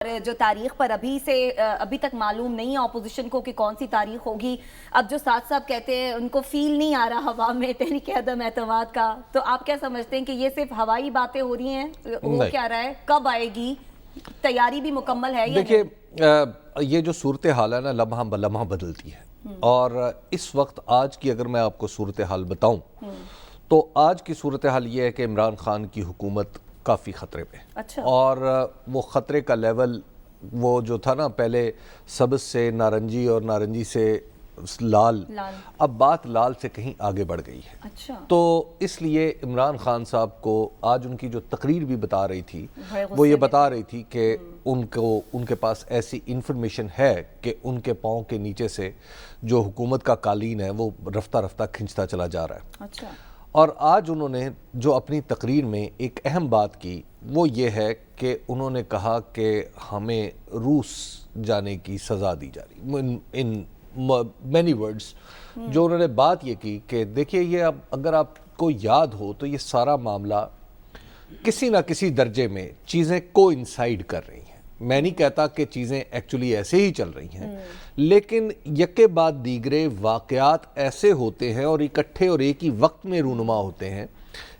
جو تاریخ پر ابھی تک معلوم نہیں ہے اپوزیشن کو کہ کون سی تاریخ ہوگی. اب جو ساتھ صاحب کہتے ہیں ان کو فیل نہیں آ رہا ہوا میں تحریک عدم اعتماد کا, تو آپ کیا سمجھتے ہیں کہ یہ صرف ہوائی باتیں ہو رہی ہیں, ہو کیا رہا ہے, کب آئے گی, تیاری بھی مکمل ہے یا نہیں؟ دیکھیے یہ جو صورتحال ہے نا لمحہ بلمحہ بدلتی ہے, اور اس وقت آج کی اگر میں آپ کو صورتحال بتاؤں تو آج کی صورتحال یہ ہے کہ عمران خان کی حکومت کافی خطرے پہ. اچھا. اور وہ خطرے کا لیول وہ جو تھا نا پہلے سبز سے نارنجی اور نارنجی سے لال, اب بات لال سے کہیں آگے بڑھ گئی ہے. اچھا. تو اس لیے عمران خان صاحب کو آج ان کی جو تقریر بھی بتا رہی تھی وہ یہ بتا رہی تھی کہ ان کے پاس ایسی انفارمیشن ہے کہ ان کے پاؤں کے نیچے سے جو حکومت کا قالین ہے وہ رفتہ رفتہ کھنچتا چلا جا رہا ہے. اچھا. اور آج انہوں نے جو اپنی تقریر میں ایک اہم بات کی وہ یہ ہے کہ انہوں نے کہا کہ ہمیں روس جانے کی سزا دی جا رہی, ان مینی ورڈز. جو انہوں نے بات یہ کی کہ دیکھیے یہ اب اگر آپ کو یاد ہو تو یہ سارا معاملہ کسی نہ کسی درجے میں چیزیں کو انسائیڈ کر رہی ہیں. میں نہیں کہتا کہ چیزیں ایکچولی ایسے ہی چل رہی ہیں, لیکن یکے بعد دیگرے واقعات ایسے ہوتے ہیں اور اکٹھے اور ایک ہی وقت میں رونما ہوتے ہیں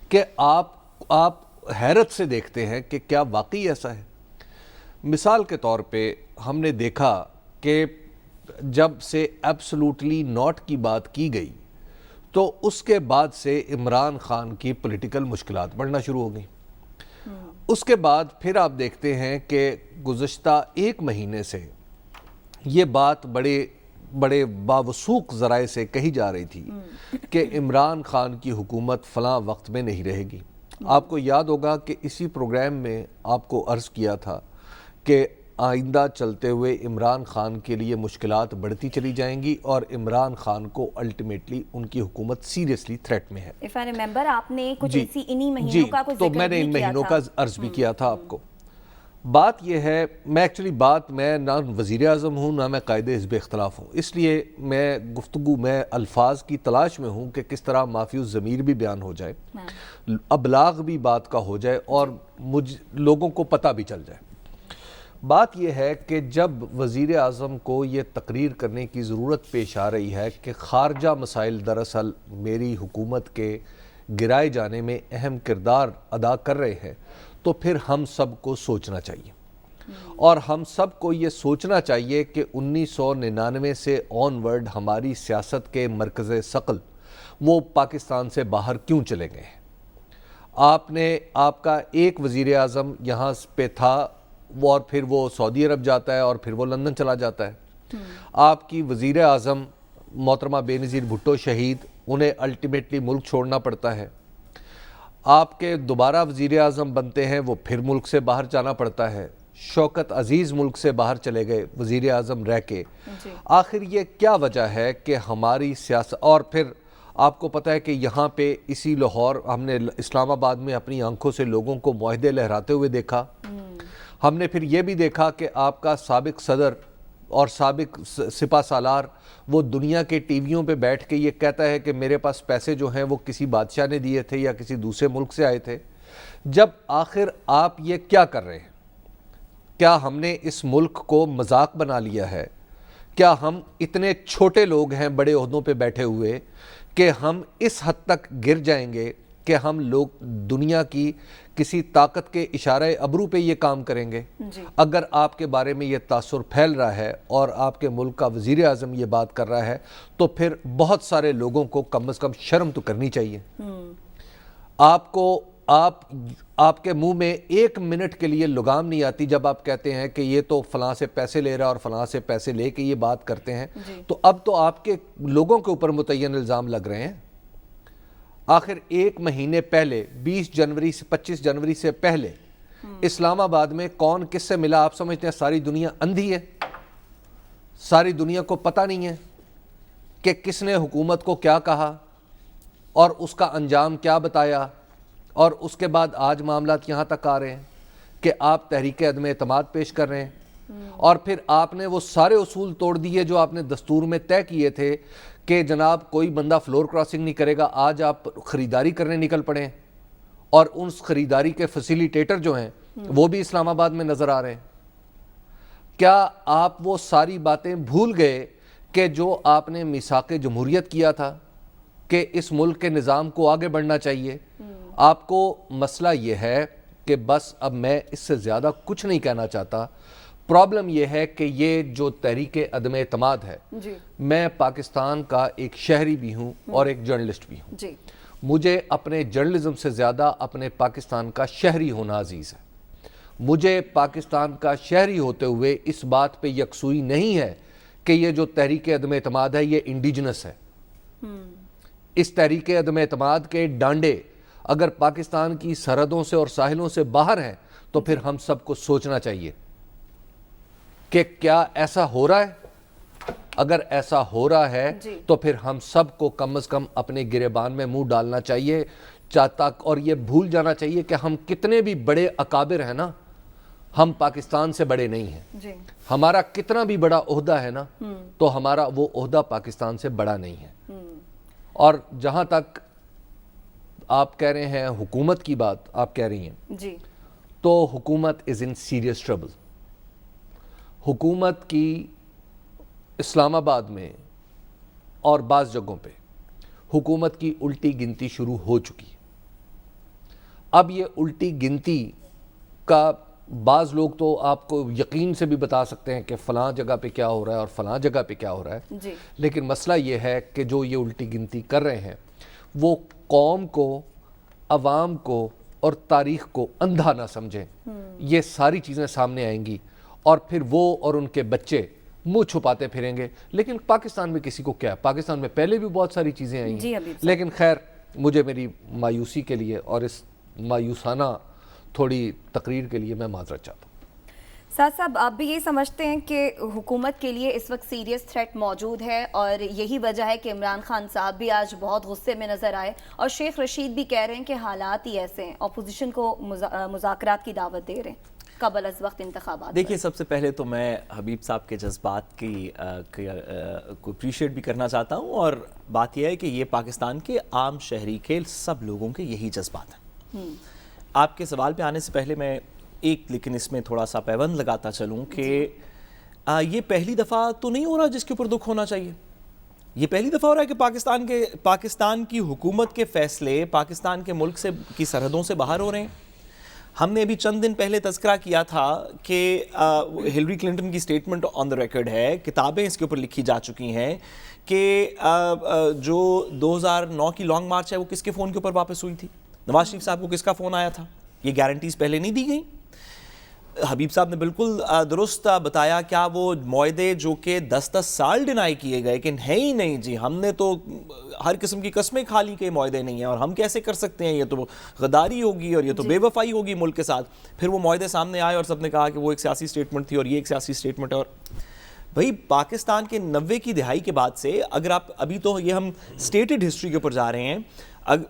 کہ آپ حیرت سے دیکھتے ہیں کہ کیا واقعی ایسا ہے. مثال کے طور پہ ہم نے دیکھا کہ جب سے ایبسولوٹلی ناٹ کی بات کی گئی تو اس کے بعد سے عمران خان کی پولیٹیکل مشکلات بڑھنا شروع ہو گئیں. اس کے بعد پھر آپ دیکھتے ہیں کہ گزشتہ ایک مہینے سے یہ بات بڑے باوثوق ذرائع سے کہی جا رہی تھی کہ عمران خان کی حکومت فلاں وقت میں نہیں رہے گی. آپ کو یاد ہوگا کہ اسی پروگرام میں آپ کو عرض کیا تھا کہ آئندہ چلتے ہوئے عمران خان کے لیے مشکلات بڑھتی چلی جائیں گی اور عمران خان کو الٹیمیٹلی ان کی حکومت سیریسلی تھریٹ میں ہے. If I remember آپ نے کچھ اسی انہی مہینوں کا کچھ ذکر بھی کیا تھا. تو میں نے ان مہینوں کا عرض بھی کیا تھا آپ کو. بات یہ ہے میں نہ وزیر اعظم ہوں نہ میں قائد حزب اختلاف ہوں, اس لیے میں الفاظ کی تلاش میں ہوں کہ کس طرح مافی الضمیر بھی بیان ہو جائے, ابلاغ بھی بات کا ہو جائے اور لوگوں کو پتہ بھی چل جائے. بات یہ ہے کہ جب وزیر اعظم کو یہ تقریر کرنے کی ضرورت پیش آ رہی ہے کہ خارجہ مسائل دراصل میری حکومت کے گرائے جانے میں اہم کردار ادا کر رہے ہیں, تو پھر ہم سب کو سوچنا چاہیے. اور ہم سب کو یہ سوچنا چاہیے کہ 1999 سے آن ورڈ ہماری سیاست کے مرکز ثقل وہ پاکستان سے باہر کیوں چلے گئے ہیں. آپ کا ایک وزیر اعظم یہاں پہ تھا اور پھر وہ سعودی عرب جاتا ہے اور پھر وہ لندن چلا جاتا ہے. آپ کی وزیر اعظم محترمہ بے نظیر بھٹو شہید, انہیں الٹیمیٹلی ملک چھوڑنا پڑتا ہے. آپ کے دوبارہ وزیر اعظم بنتے ہیں وہ پھر ملک سے باہر جانا پڑتا ہے. شوکت عزیز ملک سے باہر چلے گئے وزیر اعظم رہ کے. آخر یہ کیا وجہ ہے کہ ہماری سیاست, اور پھر آپ کو پتہ ہے کہ یہاں پہ اسی لاہور ہم نے اسلام آباد میں اپنی آنکھوں سے لوگوں کو معاہدے لہراتے ہوئے دیکھا. ہم نے پھر یہ بھی دیکھا کہ آپ کا سابق صدر اور سابق سپہ سالار وہ دنیا کے ٹی ویوں پہ بیٹھ کے یہ کہتا ہے کہ میرے پاس پیسے جو ہیں وہ کسی بادشاہ نے دیے تھے یا کسی دوسرے ملک سے آئے تھے. جب آخر آپ یہ کیا کر رہے ہیں؟ کیا ہم نے اس ملک کو مذاق بنا لیا ہے؟ کیا ہم اتنے چھوٹے لوگ ہیں بڑے عہدوں پہ بیٹھے ہوئے کہ ہم اس حد تک گر جائیں گے کہ ہم لوگ دنیا کی کسی طاقت کے اشارہ ابرو پہ یہ کام کریں گے؟ اگر آپ کے بارے میں یہ تاثر پھیل رہا ہے اور آپ کے ملک کا وزیر اعظم یہ بات کر رہا ہے تو پھر بہت سارے لوگوں کو کم از کم شرم تو کرنی چاہیے. آپ کے منہ میں ایک منٹ کے لیے لگام نہیں آتی جب آپ کہتے ہیں کہ یہ تو فلاں سے پیسے لے رہا اور فلاں سے پیسے لے کے یہ بات کرتے ہیں. تو اب تو آپ کے لوگوں کے اوپر متعین الزام لگ رہے ہیں. آخر ایک مہینے پہلے 20 جنوری سے 25 جنوری سے پہلے اسلام آباد میں کون کس سے ملا؟ آپ سمجھتے ہیں ساری دنیا اندھی ہے؟ ساری دنیا کو پتہ نہیں ہے کہ کس نے حکومت کو کیا کہا اور اس کا انجام کیا بتایا, اور اس کے بعد آج معاملات یہاں تک آ رہے ہیں کہ آپ تحریک عدم اعتماد پیش کر رہے ہیں. اور پھر آپ نے وہ سارے اصول توڑ دیے جو آپ نے دستور میں طے کیے تھے کہ جناب کوئی بندہ فلور کراسنگ نہیں کرے گا. آج آپ خریداری کرنے نکل پڑے ہیں اور ان خریداری کے فیسیلیٹیٹر جو ہیں وہ بھی اسلام آباد میں نظر آ رہے ہیں. کیا آپ وہ ساری باتیں بھول گئے کہ جو آپ نے میثاق جمہوریت کیا تھا کہ اس ملک کے نظام کو آگے بڑھنا چاہیے؟ آپ کو مسئلہ یہ ہے کہ بس اب میں اس سے زیادہ کچھ نہیں کہنا چاہتا. پرابلم یہ ہے کہ یہ جو تحریک عدم اعتماد ہے، میں پاکستان کا ایک شہری بھی ہوں اور ایک جرنلسٹ بھی ہوں. مجھے اپنے جرنلزم سے زیادہ اپنے پاکستان کا شہری ہونا عزیز ہے. مجھے پاکستان کا شہری ہوتے ہوئے اس بات پہ یکسوئی نہیں ہے کہ یہ جو تحریک عدم اعتماد ہے یہ انڈیجنس ہے. اس تحریک عدم اعتماد کے ڈانڈے اگر پاکستان کی سرحدوں سے اور ساحلوں سے باہر ہیں تو پھر ہم سب کو سوچنا چاہیے کہ کیا ایسا ہو رہا ہے. اگر ایسا ہو رہا ہے تو پھر ہم سب کو کم از کم اپنے گریبان میں منہ ڈالنا چاہیے اور یہ بھول جانا چاہیے کہ ہم کتنے بھی بڑے اکابر ہیں نا، ہم پاکستان سے بڑے نہیں ہیں. ہمارا کتنا بھی عہدہ عہدہ ہے نا تو ہمارا وہ عہدہ پاکستان سے بڑا نہیں ہے. اور جہاں تک آپ کہہ رہے ہیں حکومت کی بات آپ کہہ رہی ہیں تو حکومت از ان سیریس ٹربل. حکومت کی اسلام آباد میں اور بعض جگہوں پہ حکومت کی الٹی گنتی شروع ہو چکی ہے. اب یہ الٹی گنتی کا بعض لوگ تو آپ کو یقین سے بھی بتا سکتے ہیں کہ فلاں جگہ پہ کیا ہو رہا ہے اور فلاں جگہ پہ کیا ہو رہا ہے، لیکن مسئلہ یہ ہے کہ جو یہ الٹی گنتی کر رہے ہیں وہ قوم کو، عوام کو اور تاریخ کو اندھا نہ سمجھیں. یہ ساری چیزیں سامنے آئیں گی اور پھر وہ اور ان کے بچے منہ چھپاتے پھریں گے. لیکن پاکستان میں کسی کو کیا ہے؟ پاکستان میں پہلے بھی بہت ساری چیزیں آئی ہیں. لیکن خیر، مجھے میری مایوسی کے لیے اور اس مایوسانہ تھوڑی تقریر کے لیے میں معذرت چاہتا ہوں. سعد صاحب، آپ بھی یہ سمجھتے ہیں کہ حکومت کے لیے اس وقت سیریس تھریٹ موجود ہے اور یہی وجہ ہے کہ عمران خان صاحب بھی آج بہت غصے میں نظر آئے اور شیخ رشید بھی کہہ رہے ہیں کہ حالات ہی ایسے ہیں، اپوزیشن کو مذاکرات کی دعوت دے رہے ہیں قبل از وقت انتخابات؟ دیکھیے، سب سے پہلے تو میں حبیب صاحب کے جذبات کو اپریشیٹ بھی کرنا چاہتا ہوں، اور بات یہ ہے کہ یہ پاکستان کے عام شہری کے سب لوگوں کے یہی جذبات ہیں. آپ کے سوال پہ آنے سے پہلے میں لیکن اس میں تھوڑا سا پیوند لگاتا چلوں کہ یہ پہلی دفعہ تو نہیں ہو رہا جس کے اوپر دکھ ہونا چاہیے. یہ پہلی دفعہ ہو رہا ہے کہ پاکستان کی حکومت کے فیصلے پاکستان کے ملک کی سرحدوں سے باہر ہو رہے ہیں. ہم نے ابھی چند دن پہلے تذکرہ کیا تھا کہ ہلری کلنٹن کی سٹیٹمنٹ آن دا ریکارڈ ہے، کتابیں اس کے اوپر لکھی جا چکی ہیں کہ جو 2009 کی لانگ مارچ ہے وہ کس کے فون کے اوپر واپس ہوئی تھی، نواز شریف صاحب کو کس کا فون آیا تھا. یہ گارنٹیز پہلے نہیں دی گئیں. حبیب صاحب نے بالکل درست بتایا، کیا وہ معاہدے جو کہ 10 سال ڈینائی کیے گئے کہ ہے ہی نہیں جی، ہم نے تو ہر قسم کی قسمیں کھا لی کہ معاہدے نہیں ہیں اور ہم کیسے کر سکتے ہیں، یہ تو غداری ہوگی اور یہ تو بے وفائی ہوگی ملک کے ساتھ. پھر وہ معاہدے سامنے آئے اور سب نے کہا کہ وہ ایک سیاسی سٹیٹمنٹ تھی اور یہ ایک سیاسی سٹیٹمنٹ ہے. اور بھئی پاکستان کے 90 کی دہائی کے بعد سے اگر آپ ابھی تو یہ ہم سٹیٹڈ ہسٹری کے اوپر جا رہے ہیں.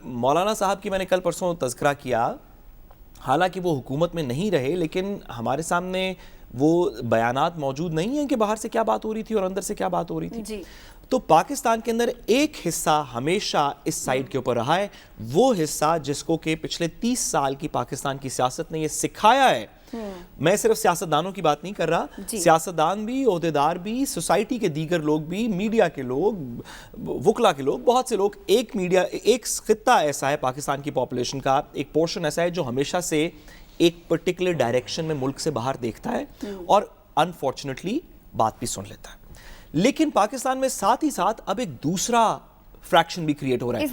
مولانا صاحب کی میں نے کل پرسوں تذکرہ کیا، حالانکہ وہ حکومت میں نہیں رہے لیکن ہمارے سامنے وہ بیانات موجود نہیں ہیں کہ باہر سے کیا بات ہو رہی تھی اور اندر سے کیا بات ہو رہی تھی. تو پاکستان کے اندر ایک حصہ ہمیشہ اس سائیڈ کے اوپر رہا ہے، وہ حصہ جس کو کہ پچھلے 30 سال کی پاکستان کی سیاست نے یہ سکھایا ہے. میں صرف سیاستدانوں کی بات نہیں کر رہا، سیاستدان بھی، عہدیدار بھی، سوسائٹی کے دیگر لوگ بھی، میڈیا کے لوگ، وکلا کے لوگ، بہت سے لوگ. ایک خطہ ایسا ہے پاکستان کی پاپولیشن کا، ایک پورشن ایسا ہے جو ہمیشہ سے ایک پرٹیکولر ڈائریکشن میں ملک سے باہر دیکھتا ہے اور انفارچونیٹلی بات بھی سن لیتا ہے. لیکن پاکستان میں ساتھ ہی ساتھ اب ایک دوسرا فریکشن بھی کریٹ ہو رہا ہے.